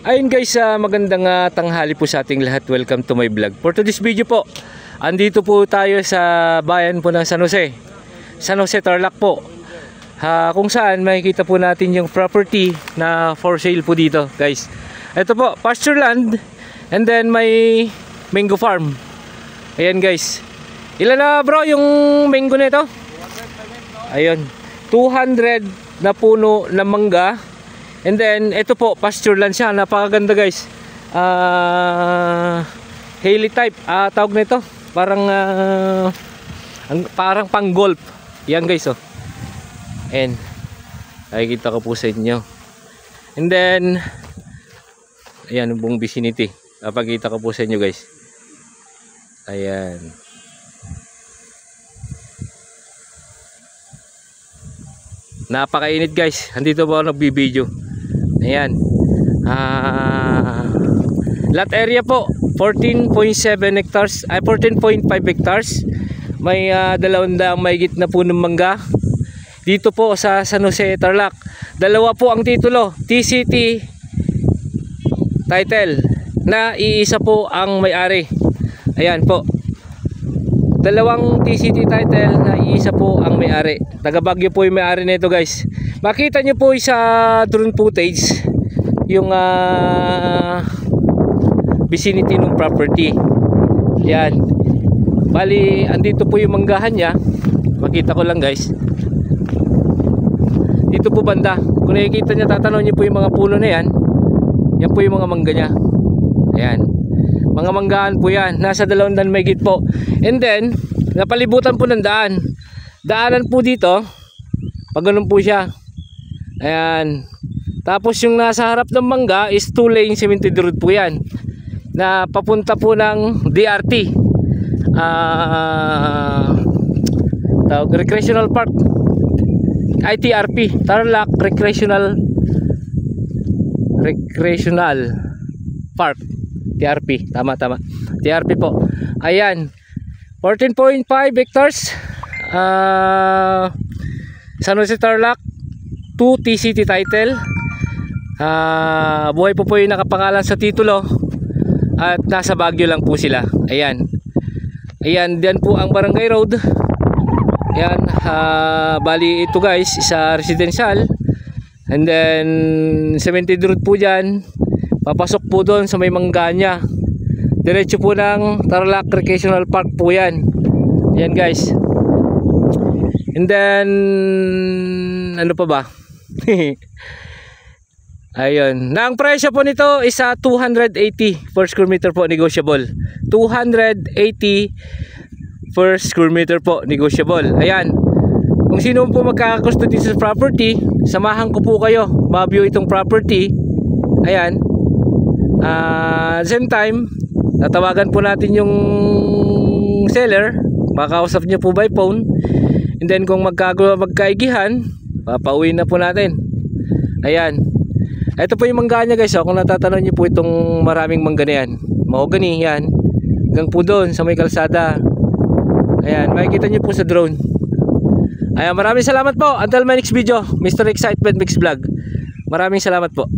Ayun guys, magandang tanghali po sa ating lahat. Welcome to my vlog. For today's video po, andito po tayo sa bayan po ng San Jose. San Jose, Tarlac po. Kung saan makikita po natin yung property na for sale po dito guys. Ito po, pasture land. And then may mango farm. Ayan guys. Ilan na bro yung mango nito? Ayun, 200 na puno na mangga. And then ito po, pasture land siya. Napakaganda guys. Haley type tawag nito. Parang pang golf. Yan guys oh. And nakikita ko po sa inyo. And then ayan buong vicinity. Napakita ko po sa inyo guys. Ayan. Napakainit guys. Andito po ako nagbibideo. Ayan. Lot area po 14.7 hectares ay 14.5 hectares. May 200 mahigit na punong mangga. Dito po sa San Jose, Tarlac. Dalawa po ang titulo, TCT title na iisa po ang may-ari. Ayan po. Dalawang TCT title na iisa po ang may-ari. Taga Baguio po yung may-ari nito guys. Makita nyo po sa drone footage yung vicinity ng property. Yan. Bali, andito po yung manggahan niya. Makita ko lang guys. Dito po banda. Kung nakikita niya, tatanaw niyo po yung mga puno na yan. Yan po yung mga mangga niya. Ayan. Mga manggahan po yan. Nasa 200 mahigit po. And then, napalibutan po ng daan. Daanan po dito. Pag ganun po siya. Ayan. Tapos yung nasa harap ng mangga is 2-lane cemented road po yan. Na papunta po ng DRT. Recreational Park. ITRP. Tarlac Recreational Park. TRP. Tama. TRP po. Ayan. 14.5 hectares. San Jose, Tarlac. 2 TCT title. Buhay po yung nakapangalan sa titulo. At nasa Baguio lang po sila. Ayan. Ayan, diyan po ang barangay road. Ayan. Bali ito guys, isa residential. And then cemented road po dyan. Papasok po doon sa may mangganya. Diretso po ng Tarlac Recreational Park po yan. Ayan guys. And then ano pa ba? Ayun. Na ang presyo po nito is 280 per square meter po, negotiable. 280 per square meter po, negotiable. Ayan. Kung sino po magkakagusto dito sa property, samahan ko po kayo. Ma-view itong property. Ayan. Same time, tatawagan po natin yung seller. Makakausap niyo po by phone. And then kung magkaigihan, papauwi na po natin. Ayan. Ito po yung mangga niya guys. Kung natatanong niyo po itong maraming mangga na yan. Mahogany yan. Hanggang po doon sa may kalsada. Ayan. Makikita niyo po sa drone. Ayan. Maraming salamat po. Until my next video. Mr. Excitement Mix Vlog. Maraming salamat po.